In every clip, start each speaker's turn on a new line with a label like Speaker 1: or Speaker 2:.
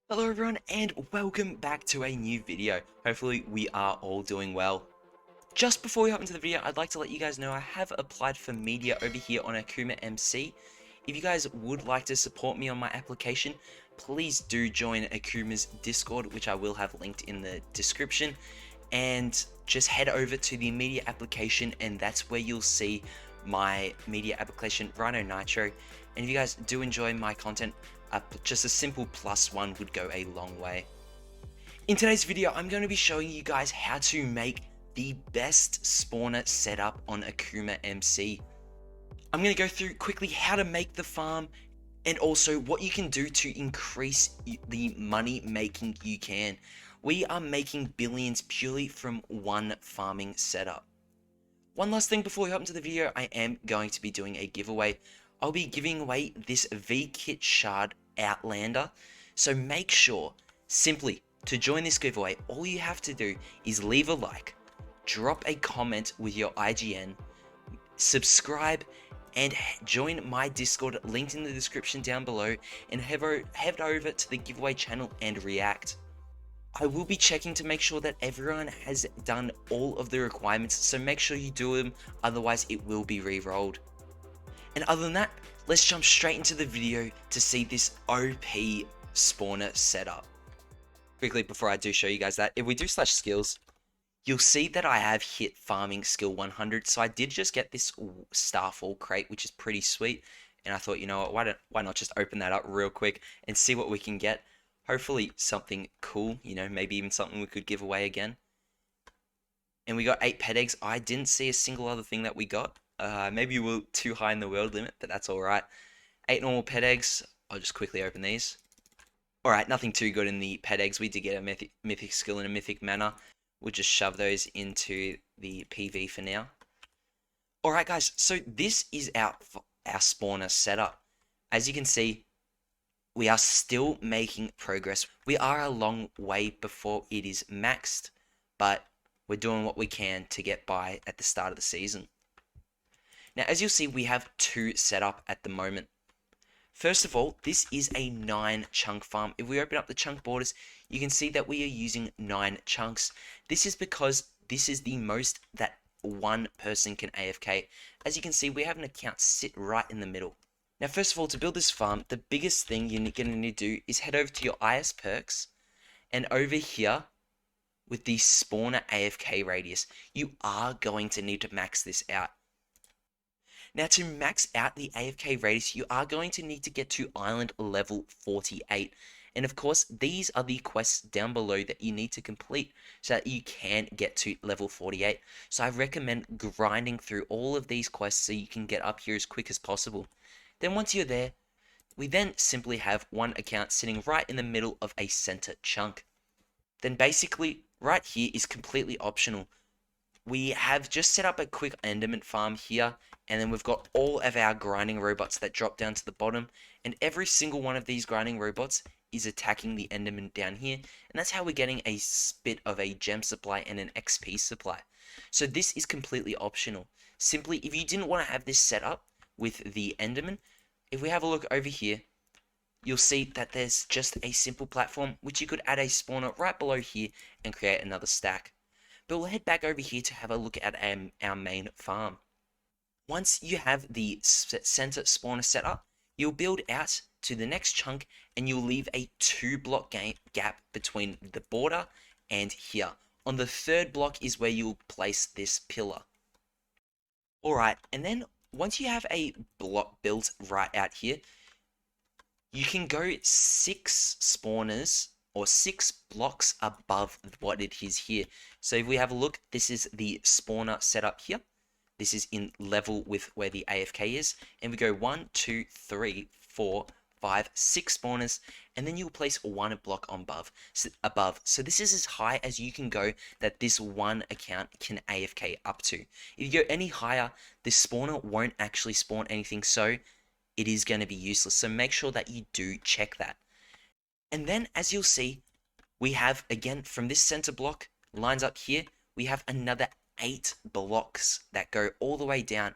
Speaker 1: Hello everyone and welcome back to a new video. Hopefully we are all doing well. Just before we hop into the video, I'd like to let you guys know I have applied for media over here on Akuma MC. If you guys would like to support me on my application, please do join Akuma's Discord, which I will have linked in the description. And just head over to the media application and that's where you'll see my media application, Rhino Nitro. And if you guys do enjoy my content, just a simple +1 would go a long way. In today's video, I'm going to be showing you guys how to make the best spawner setup on Akuma MC. I'm going to go through quickly how to make the farm and also what you can do to increase the money making you can. We are making billions purely from one farming setup. One last thing before we hop into the video, I am going to be doing a giveaway. I'll be giving away this Vkit shard Outlander. So make sure, simply, to join this giveaway, all you have to do is leave a like, drop a comment with your IGN, subscribe, and join my Discord linked in the description down below, and head over to the giveaway channel and react. I will be checking to make sure that everyone has done all of the requirements, so make sure you do them, otherwise it will be re-rolled. And other than that, let's jump straight into the video to see this OP spawner setup. Quickly, before I do show you guys that, if we do /skills, you'll see that I have hit farming skill 100. So I did just get this starfall crate, which is pretty sweet. And I thought, you know what, why not just open that up real quick and see what we can get. Hopefully something cool, you know, maybe even something we could give away again. And we got 8 pet eggs. I didn't see a single other thing that we got. Maybe we were too high in the world limit, but that's alright. 8 normal pet eggs. I'll just quickly open these. Alright, nothing too good in the pet eggs. We did get a mythic skill and a mythic mana. We'll just shove those into the PV for now. Alright guys, so this is our spawner setup. As you can see, we are still making progress. We are a long way before it is maxed, but we're doing what we can to get by at the start of the season. Now, as you'll see, we have 2 set up at the moment. First of all, this is a 9 chunk farm. If we open up the chunk borders, you can see that we are using 9 chunks. This is because this is the most that one person can AFK. As you can see, we have an account sit right in the middle. Now, first of all, to build this farm, the biggest thing you're going to need to do is head over to your IS perks, and over here, with the spawner AFK radius, you are going to need to max this out. Now, to max out the AFK radius, you are going to need to get to island level 48. And of course, these are the quests down below that you need to complete so that you can get to level 48. So I recommend grinding through all of these quests so you can get up here as quick as possible. Then once you're there, we then simply have one account sitting right in the middle of a center chunk. Then basically, right here is completely optional. We have just set up a quick enderman farm here, and then we've got all of our grinding robots that drop down to the bottom, and every single one of these grinding robots is attacking the enderman down here, and that's how we're getting a bit of a gem supply and an XP supply. So this is completely optional. Simply, if you didn't want to have this set up with the enderman, if we have a look over here, you'll see that there's just a simple platform which you could add a spawner right below here and create another stack. But we'll head back over here to have a look at our main farm. Once you have the center spawner set up, you'll build out to the next chunk and you'll leave a 2-block gap between the border and here. On the 3rd block is where you'll place this pillar. Alright, and then once you have a block built right out here, you can go 6 spawners or 6 blocks above what it is here. So if we have a look, this is the spawner setup here. This is in level with where the AFK is. And we go 1, 2, 3, 4, 5, 6 spawners. And then you'll place 1 block on above. So this is as high as you can go that this one account can AFK up to. If you go any higher, this spawner won't actually spawn anything. So it is going to be useless. So make sure that you do check that. And then, as you'll see, we have, again, from this center block, lines up here, we have another 8 blocks that go all the way down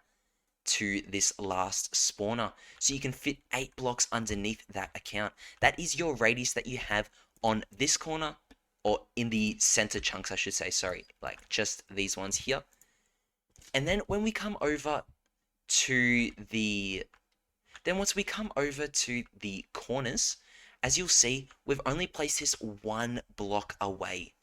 Speaker 1: to this last spawner. So you can fit 8 blocks underneath that account. That is your radius that you have on this corner, or in the center chunks, I should say, sorry, like just these ones here. And then when we come over to the, once we come over to the corners, as you'll see, we've only placed this 1 block away.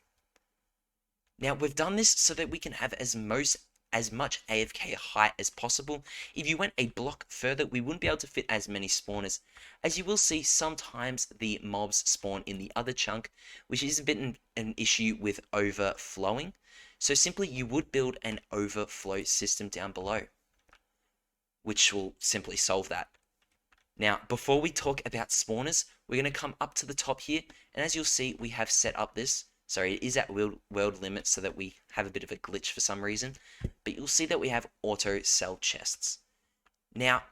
Speaker 1: Now, we've done this so that we can have as much AFK height as possible. If you went a block further, we wouldn't be able to fit as many spawners. As you will see, sometimes the mobs spawn in the other chunk, which is a bit an issue with overflowing. So simply you would build an overflow system down below, which will simply solve that. Now, before we talk about spawners, we're going to come up to the top here, and as you'll see, we have set up this. Sorry, it is at world limit so that we have a bit of a glitch for some reason, but you'll see that we have auto sell chests. Now,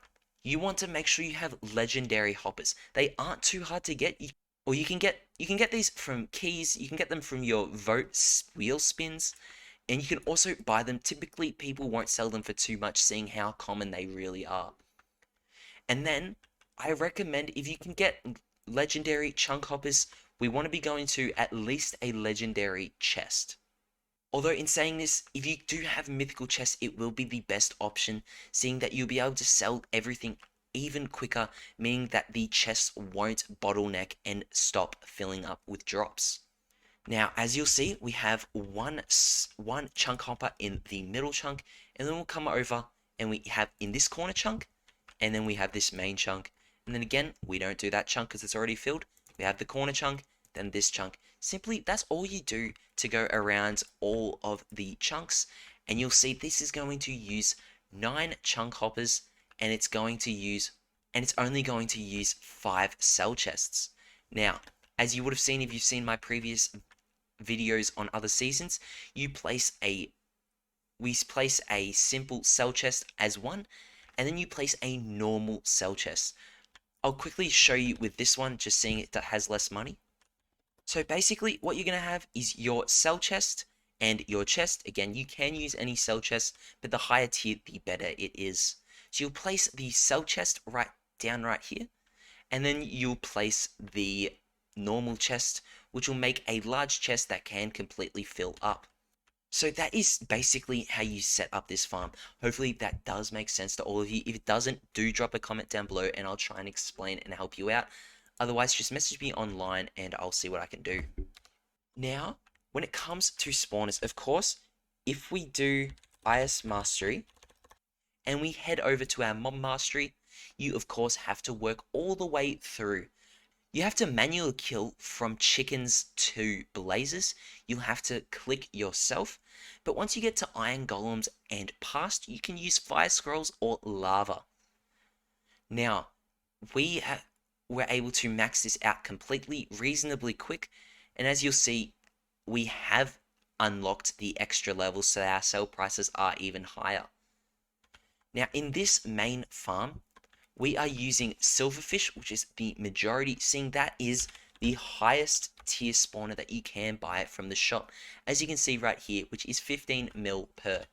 Speaker 1: you want to make sure you have legendary hoppers. They aren't too hard to get, or you can get these from keys, you can get them from your vote wheel spins, and you can also buy them. Typically, people won't sell them for too much, seeing how common they really are. And then, I recommend, if you can get legendary chunk hoppers, we want to be going to at least a legendary chest. Although in saying this, if you do have mythical chests, it will be the best option, seeing that you'll be able to sell everything even quicker, meaning that the chests won't bottleneck and stop filling up with drops. Now, as you'll see, we have one chunk hopper in the middle chunk, and then we'll come over and we have in this corner chunk, and then we have this main chunk. And then again, we don't do that chunk because it's already filled. We have the corner chunk, then this chunk. Simply, that's all you do to go around all of the chunks. And you'll see this is going to use 9 chunk hoppers, and it's only going to use 5 cell chests. Now, as you would have seen if you've seen my previous videos on other seasons, we place a simple cell chest as one, and then you place a normal cell chest. I'll quickly show you with this one, just seeing it has less money. So basically, what you're going to have is your cell chest and your chest. Again, you can use any cell chest, but the higher tier, the better it is. So you'll place the cell chest right here, and then you'll place the normal chest, which will make a large chest that can completely fill up. So that is basically how you set up this farm. Hopefully that does make sense to all of you. If it doesn't, do drop a comment down below and I'll try and explain and help you out. Otherwise, just message me online and I'll see what I can do. Now, when it comes to spawners, of course, if we do IS Mastery and we head over to our Mob Mastery, you of course have to work all the way through. You have to manually kill from chickens to blazes. You'll have to click yourself. But once you get to iron golems and past, you can use fire scrolls or lava. Now, we were able to max this out completely, reasonably quick. And as you'll see, we have unlocked the extra levels so our sell prices are even higher. Now, in this main farm, we are using silverfish, which is the majority, seeing that is the highest tier spawner that you can buy from the shop, as you can see right here, which is 15 mil per.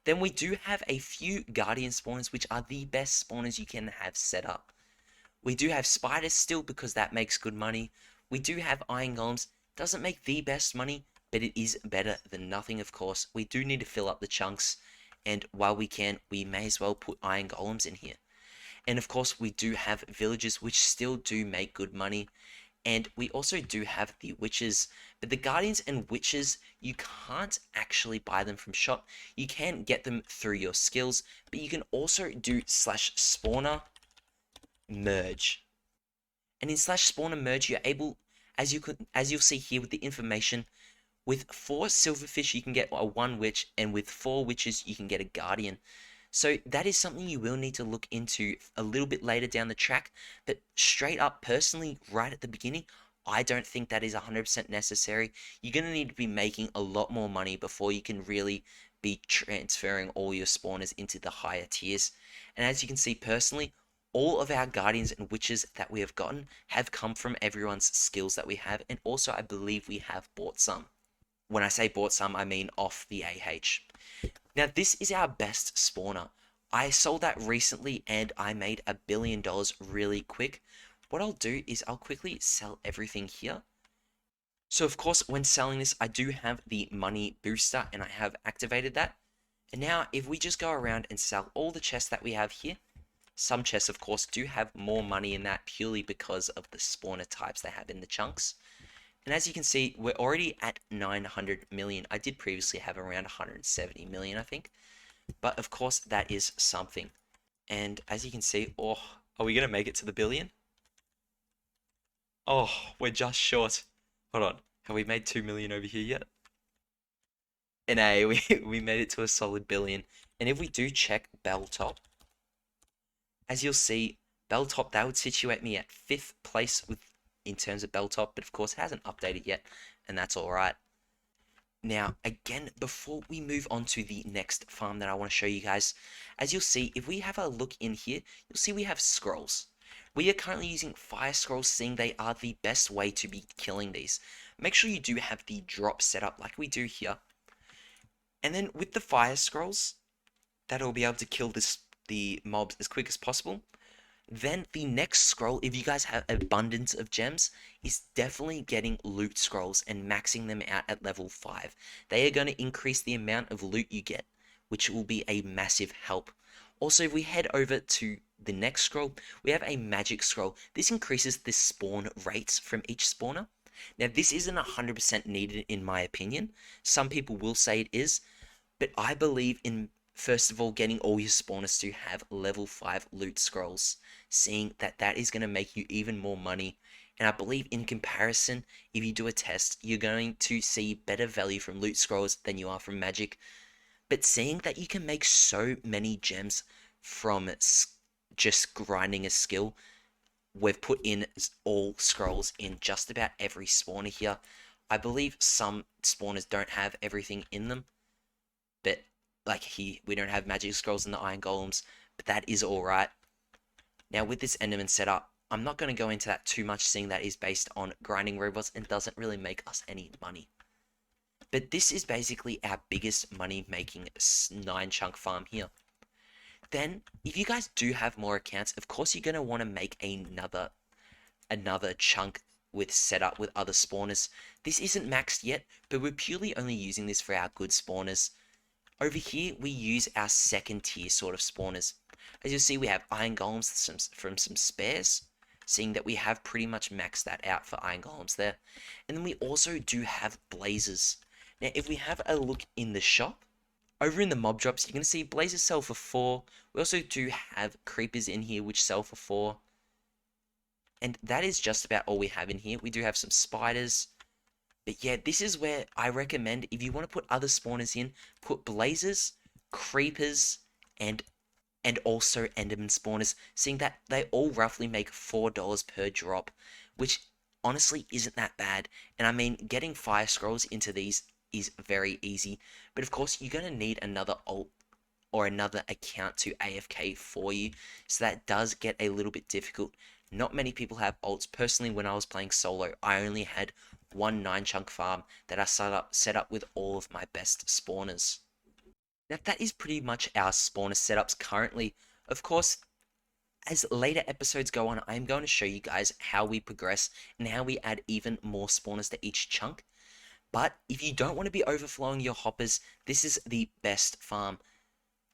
Speaker 1: Then we do have a few guardian spawners, which are the best spawners you can have set up. We do have spiders still, because that makes good money. We do have iron golems. Doesn't make the best money, but it is better than nothing, of course. We do need to fill up the chunks, and while we can, we may as well put iron golems in here. And of course, we do have villagers, which still do make good money. And we also do have the witches. But the guardians and witches, you can't actually buy them from shop. You can get them through your skills, but you can also do /spawner merge. And in /spawner merge, you're able, as you'll see here with the information, with 4 silverfish, you can get a 1 witch, and with 4 witches, you can get a guardian. So that is something you will need to look into a little bit later down the track, but straight up, personally, right at the beginning, I don't think that is 100% necessary. You're going to need to be making a lot more money before you can really be transferring all your spawners into the higher tiers. And as you can see personally, all of our guardians and witches that we have gotten have come from everyone's skills that we have, and also I believe we have bought some. When I say bought some, I mean off the AH. Now, this is our best spawner. I sold that recently and I made $1 billion really quick. What I'll do is I'll quickly sell everything here. So of course, when selling this, I do have the money booster and I have activated that. And now if we just go around and sell all the chests that we have here, some chests of course do have more money in that purely because of the spawner types they have in the chunks. And as you can see, we're already at 900 million. I did previously have around 170 million, I think. But of course, that is something. And as you can see, oh, are we going to make it to the billion? Oh, we're just short. Hold on. Have we made 2 million over here yet? And we made it to a solid billion. And if we do check Belltop, as you'll see, Belltop, that would situate me at 5th place in terms of Belltop, but of course it hasn't updated yet, and that's alright. Now, again, before we move on to the next farm that I want to show you guys, as you'll see, if we have a look in here, you'll see we have scrolls. We are currently using fire scrolls, seeing they are the best way to be killing these. Make sure you do have the drop set up like we do here. And then with the fire scrolls, that'll be able to kill the mobs as quick as possible. Then the next scroll, if you guys have abundance of gems, is definitely getting loot scrolls and maxing them out at level 5. They are going to increase the amount of loot you get, which will be a massive help. Also, if we head over to the next scroll, we have a magic scroll. This increases the spawn rates from each spawner. Now, this isn't 100% needed in my opinion. Some people will say it is, but I believe in, first of all, getting all your spawners to have level 5 loot scrolls, seeing that that is going to make you even more money. And I believe in comparison, if you do a test, you're going to see better value from loot scrolls than you are from magic. But seeing that you can make so many gems from just grinding a skill, we've put in all scrolls in just about every spawner here. I believe some spawners don't have everything in them, but like here, we don't have magic scrolls in the iron golems, but that is alright. Now with this enderman setup, I'm not going to go into that too much, seeing that is based on grinding robots and doesn't really make us any money. But this is basically our biggest money making 9 chunk farm here. Then, if you guys do have more accounts, of course you're going to want to make another chunk with setup with other spawners. This isn't maxed yet, but we're purely only using this for our good spawners. Over here, we use our second tier sort of spawners. As you'll see, we have iron golems from some spares, seeing that we have pretty much maxed that out for iron golems there. And then we also do have blazers. Now, if we have a look in the shop, over in the mob drops, you're going to see blazers sell for 4. We also do have creepers in here which sell for 4. And that is just about all we have in here. We do have some spiders. But yeah, this is where I recommend, if you want to put other spawners in, put blazers, creepers, and also enderman spawners, seeing that they all roughly make $4 per drop, which honestly isn't that bad. And I mean, getting fire scrolls into these is very easy, but of course you're going to need another alt or another account to AFK for you, so that does get a little bit difficult. Not many people have alts. Personally, when I was playing solo, I only had one 9 chunk farm that I set up with all of my best spawners. Now that is pretty much our spawner setups currently. Of course, as later episodes go on, I'm going to show you guys how we progress and how we add even more spawners to each chunk. But if you don't want to be overflowing your hoppers, this is the best farm.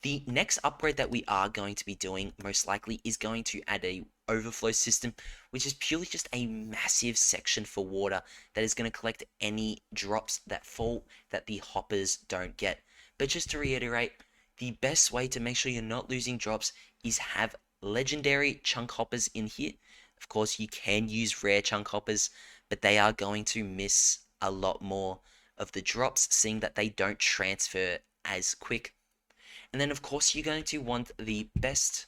Speaker 1: The next upgrade that we are going to be doing, most likely, is going to add a overflow system, which is purely just a massive section for water that is going to collect any drops that fall that the hoppers don't get. But just to reiterate, the best way to make sure you're not losing drops is have legendary chunk hoppers in here. Of course, you can use rare chunk hoppers, but they are going to miss a lot more of the drops, seeing that they don't transfer as quick. And then of course you're going to want the best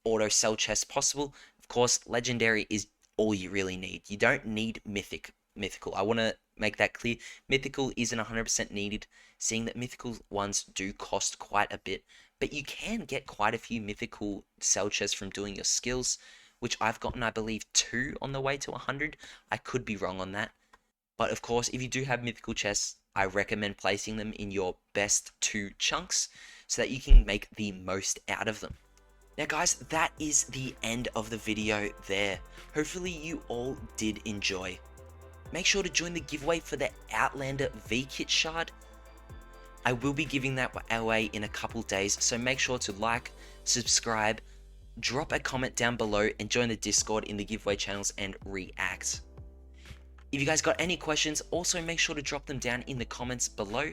Speaker 1: auto sell chest possible. Of course, legendary is all you really need. You don't need mythical. I want to make that clear. Mythical isn't 100% needed, seeing that mythical ones do cost quite a bit, but you can get quite a few mythical sell chests from doing your skills, which I've gotten, I believe, 2 on the way to 100. I could be wrong on that. But of course, if you do have mythical chests, I recommend placing them in your best 2 chunks, so that you can make the most out of them. Now guys, that is the end of the video there. Hopefully you all did enjoy. Make sure to join the giveaway for the Outlander Vkit shard. I will be giving that away in a couple days, so make sure to like, subscribe, drop a comment down below, and join the Discord in the giveaway channels and react. If you guys got any questions, also make sure to drop them down in the comments below.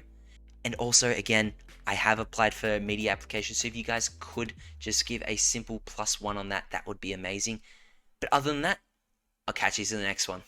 Speaker 1: And also, again, I have applied for media applications, so if you guys could just give a simple +1 on that, that would be amazing. But other than that, I'll catch you in the next one.